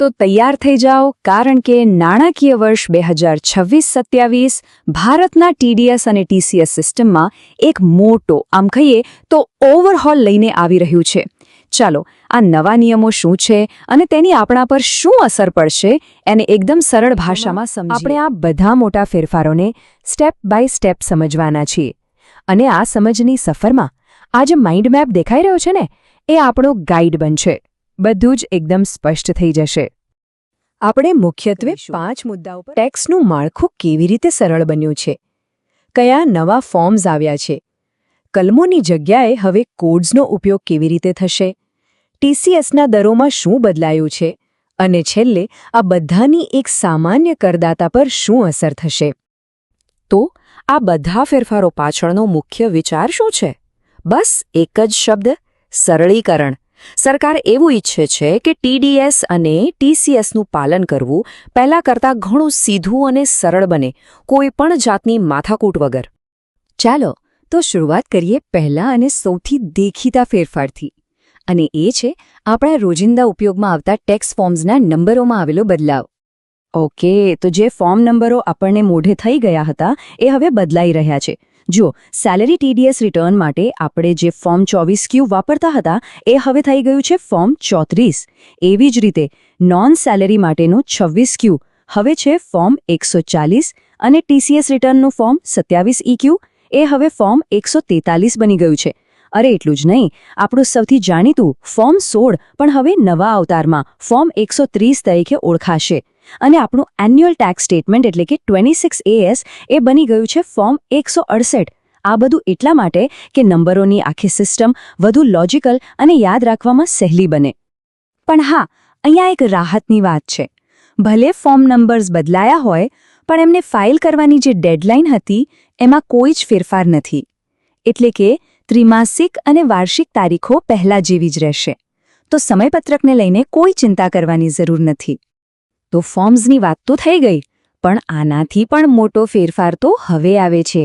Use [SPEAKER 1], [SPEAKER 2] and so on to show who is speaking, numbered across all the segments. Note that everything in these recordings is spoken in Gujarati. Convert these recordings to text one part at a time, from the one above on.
[SPEAKER 1] તો તૈયાર થઈ જાઓ, કારણ કે નાણાકીય વર્ષ 2026-27 ભારતના ટીડીએસ અને ટીસીએસ સિસ્ટમમાં એક મોટો, આમ કહીએ તો ઓવરહોલ લઈને આવી રહ્યું છે. ચાલો, આ નવા નિયમો શું છે અને તેની આપણા પર શું અસર પડશે એને એકદમ સરળ ભાષામાં સમજીએ.
[SPEAKER 2] આપણે આ બધા મોટા ફેરફારોને સ્ટેપ બાય સ્ટેપ સમજવાના છીએ. અને આ સમજની સફરમાં આ જે માઇન્ડ મેપ દેખાઈ રહ્યો છે ને, એ આપણો ગાઈડ બનશે. બધું જ એકદમ સ્પષ્ટ થઈ જશે. આપણે મુખ્યત્વે 5 મુદ્દાઓ પર ટેક્સનું માળખું કેવી રીતે સરળ બન્યું છે, કયા નવા ફોર્મ્સ આવ્યા છે, કલમોની જગ્યાએ હવે કોડ્સનો ઉપયોગ કેવી રીતે થશે, ટીસીએસના દરોમાં શું બદલાયું છે, અને છેલ્લે આ બધાની એક સામાન્ય કરદાતા પર શું અસર થશે. તો આ બધા ફેરફારો પાછળનો મુખ્ય વિચાર શું છે? બસ એક જ શબ્દ: સરળીકરણ. સરકાર એવું ઈચ્છે છે કે ટીડીએસ અને ટીસીએસનું પાલન કરવું પહેલા કરતાં ઘણું સીધું અને સરળ બને, કોઈ પણ જાતની માથાકૂટ વગર. ચાલો તો શરૂઆત કરીએ પહેલા અને સૌથી દેખીતા ફેરફારથી, અને એ છે આપણા રોજિંદા ઉપયોગમાં આવતા ટેક્સ ફોર્મ્સના નંબરોમાં આવેલો બદલાવ. ઓકે, તો જે ફોર્મ નંબરો આપણને મોઢે થઈ ગયા હતા એ હવે બદલાઈ રહ્યા છે. જુઓ, સેલેરી ટીડીએસ રિટર્ન માટે આપણે જે ફોર્મ 24Q વાપરતા હતા એ હવે થઈ ગયું છે ફોર્મ 34. એવી જ રીતે નોન સેલેરી માટેનું 26Q હવે છે ફોર્મ 140, અને ટીસીએસ રિટર્નનું ફોર્મ 27EQ એ હવે ફોર્મ 143 બની ગયું છે. અરે એટલું જ નહીં, આપણું સૌથી જાણીતું ફોર્મ 16 પણ હવે નવા અવતારમાં ફોર્મ 130 તરીકે ઓળખાશે. અને આપણું એન્યુઅલ ટેક્સ સ્ટેટમેન્ટ એટલે કે 26AS એ બની ગયું છે ફોર્મ 168. આ બધું એટલા માટે કે નંબરોની આખી સિસ્ટમ વધુ લોજિકલ અને યાદ રાખવામાં સહેલી બને. પણ હા, અહીંયા એક રાહતની વાત છે. ભલે ફોર્મ નંબર્સ બદલાયા હોય, પણ એમને ફાઇલ કરવાની જે ડેડલાઇન હતી એમાં કોઈ જ ફેરફાર નથી. એટલે કે ત્રિમાસિક અને વાર્ષિક તારીખો પહેલા જેવી જ રહેશે. તો સમયપત્રકને લઈને કોઈ ચિંતા કરવાની જરૂર નથી. તો ફોર્મ્સની વાત તો થઈ ગઈ, પણ આનાથી પણ મોટો ફેરફાર તો હવે આવે છે.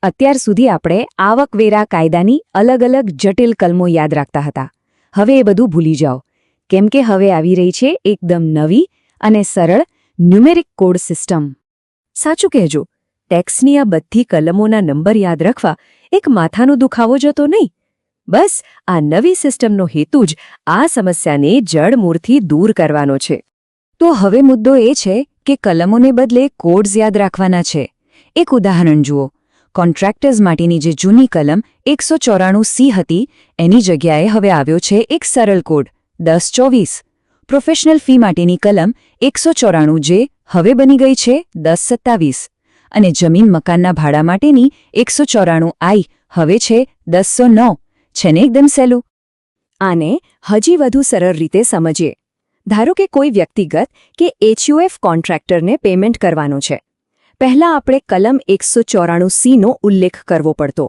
[SPEAKER 2] અત્યાર સુધી આપણે આવકવેરા કાયદાની અલગ અલગ જટિલ કલમો યાદ રાખતા હતા. હવે એ બધું ભૂલી જાઓ, કેમ કે હવે આવી રહી છે એકદમ નવી અને સરળ ન્યુમેરિક કોડ સિસ્ટમ. સાચું કહેજો, ટેક્સની આ બધી કલમોના નંબર યાદ રાખવા એક માથાનો દુખાવો જતો નહીં. બસ આ નવી સિસ્ટમનો હેતુ જ આ સમસ્યાને જડમૂળથી દૂર કરવાનો છે. તો હવે મુદ્દો એ છે કે કલમોને બદલે કોડ્સ યાદ રાખવાના છે. એક ઉદાહરણ જુઓ. કોન્ટ્રાક્ટર્સ માટેની જે જૂની કલમ 194C હતી એની જગ્યાએ હવે આવ્યો છે એક સરળ કોડ 1024. પ્રોફેશનલ ફી માટેની કલમ 194 જે હવે બની ગઈ છે 1027. અને જમીન મકાનના ભાડા માટેની 194I હવે છે 1009. છે ને એકદમ સહેલું? આને હજી વધુ સરળ રીતે સમજીએ. ધારો કે કોઈ વ્યક્તિગત કે HUF કોન્ટ્રાક્ટરને પેમેન્ટ કરવાનું છે. પહેલાં આપણે કલમ 194C નો ઉલ્લેખ કરવો પડતો.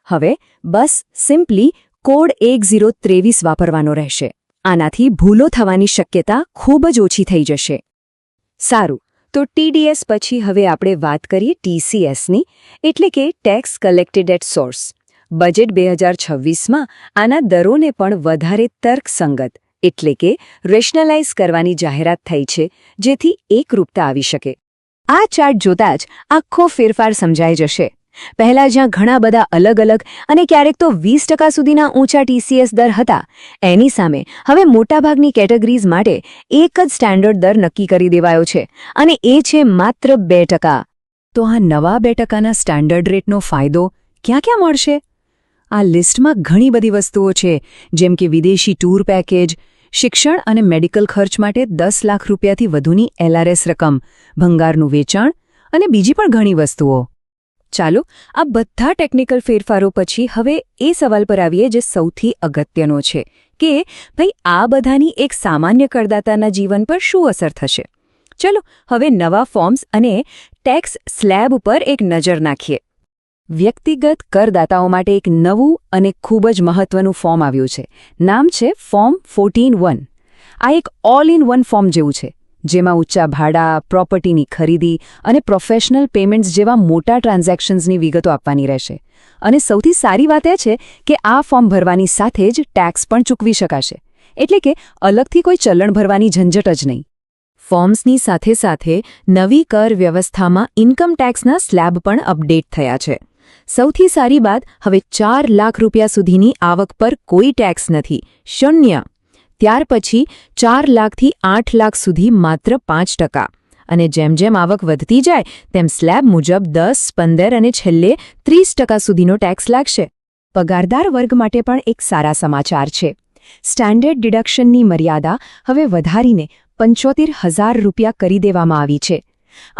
[SPEAKER 2] હવે બસ સિમ્પલી કોડ 1023 વાપરવાનો રહેશે. આનાથી ભૂલો થવાની શક્યતા ખૂબ જ ઓછી થઈ જશે. સારું, તો TDS પછી હવે આપણે વાત કરીએ TCSની, એટલે કે tax collected at source. Budget 2026માં આના દરોને પણ વધારે તર્કસંગત એટલે કે રેશનલાઇઝ કરવાની જાહેરાત થઈ છે, જેથી એકરૂપતા આવી શકે. આ ચાર્ટ જોતાં જ આખો ફેરફાર સમજાઈ જશે. પહેલાં જ્યાં ઘણા બધા અલગ અલગ અને ક્યારેક તો 20% સુધીના ઊંચા TCS દર હતા, એની સામે હવે મોટાભાગની કેટેગરીઝ માટે એક જ સ્ટાન્ડર્ડ દર નક્કી કરી દેવાયો છે, અને એ છે માત્ર 2%. તો આ નવા 2%ના સ્ટાન્ડર્ડ રેટનો ફાયદો ક્યાં ક્યાં મળશે? આ લિસ્ટમાં ઘણી બધી વસ્તુઓ છે, જેમ કે વિદેશી ટૂર પેકેજ, શિક્ષણ અને મેડિકલ ખર્ચ માટે 10 લાખ રૂપિયાથી વધુની LRS રકમ, ભંગારનું વેચાણ અને બીજી પણ ઘણી વસ્તુઓ. ચાલો, આ બધા ટેકનિકલ ફેરફારો પછી હવે એ સવાલ પર આવીએ જે સૌથી અગત્યનો છે કે ભાઈ આ બધાની એક સામાન્ય કરદાતાના જીવન પર શું અસર થશે. ચલો હવે નવા ફોર્મ્સ અને ટેક્સ સ્લેબ ઉપર એક નજર નાખીએ. વ્યક્તિગત કરદાતાઓ માટે એક નવું અને ખૂબ જ મહત્વનું ફોર્મ આવ્યું છે. નામ છે ફોર્મ 14-1. આ એક ઓલ ઇન વન ફોર્મ જેવું છે, જેમાં ઊંચા ભાડા, પ્રોપર્ટીની ખરીદી અને પ્રોફેશનલ પેમેન્ટ્સ જેવા મોટા ટ્રાન્ઝેક્શન્સની વિગતો આપવાની રહેશે. અને સૌથી સારી વાત એ છે કે આ ફોર્મ ભરવાની સાથે જ ટેક્સ પણ ચૂકવી શકાશે.
[SPEAKER 1] એટલે કે અલગથી કોઈ ચલણ ભરવાની ઝંઝટ જ નહીં.
[SPEAKER 2] ફોર્મ્સની સાથે સાથે નવી કર વ્યવસ્થામાં ઇન્કમ ટેક્સના સ્લેબ પણ અપડેટ થયા છે. સૌથી સારી વાત, હવે 4 લાખ રૂપિયા સુધીની આવક પર કોઈ ટેક્સ નથી, શૂન્ય. ત્યાર પછી 4 લાખથી 8 લાખ સુધી માત્ર 5%. અને જેમ જેમ આવક વધતી જાય તેમ સ્લેબ મુજબ 10, 15 અને છેલ્લે 30% સુધીનો ટેક્સ લાગશે. પગારદાર વર્ગ માટે પણ એક સારા સમાચાર છે. સ્ટેન્ડર્ડ ડિડક્શનની મર્યાદા હવે વધારીને 75,000 રૂપિયા કરી દેવામાં આવી છે.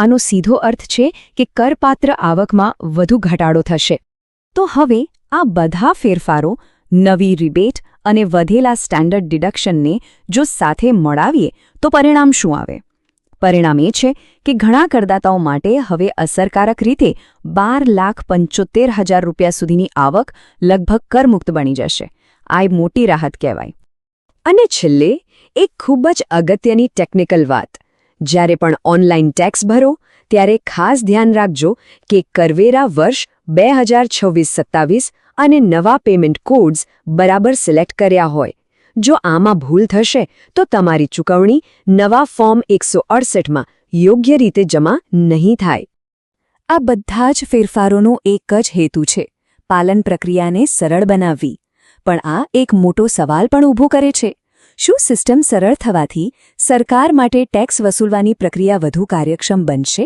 [SPEAKER 2] આનો સીધો અર્થ છે કે કરપાત્ર આવકમાં વધુ ઘટાડો થશે. તો હવે આ બધા ફેરફારો, નવી રિબેટ અને વધેલા સ્ટેન્ડર્ડ ડિડક્શનને જો સાથે મળાવીએ તો પરિણામ શું આવે? પરિણામ એ છે કે ઘણા કરદાતાઓ માટે હવે અસરકારક રીતે 12,75,000 રૂપિયા સુધીની આવક લગભગ કરમુક્ત બની જશે. આ મોટી રાહત કહેવાય. અને છેલ્લે એક ખૂબ જ અગત્યની ટેકનિકલ વાત. જ્યારે પણ ઓનલાઈન ટેક્સ ભરો ત્યારે ખાસ ધ્યાન રાખજો કે કરવેરા વર્ષ 2026-27 અને નવા પેમેન્ટ કોડ્સ બરાબર સિલેક્ટ કર્યા હોય. જો આમાં ભૂલ થશે તો તમારી ચૂકવણી નવા ફોર્મ 168માં યોગ્ય રીતે જમા નહીં થાય. આ બધા જ ફેરફારોનો એક જ હેતુ છે, પાલન પ્રક્રિયાને સરળ બનાવવી. પણ આ એક મોટો સવાલ પણ ઊભો કરે છે. શું સિસ્ટમ સરળ થવાથી સરકાર માટે ટેક્સ વસૂલવાની પ્રક્રિયા વધુ કાર્યક્ષમ બનશે?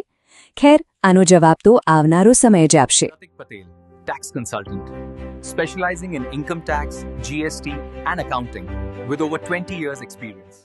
[SPEAKER 2] ખેર, આનો જવાબ તો આવનારો સમય જ આપશે.
[SPEAKER 3] Pratik Patel, tax consultant, specializing in income tax, GST, and accounting, with over 20 years' experience.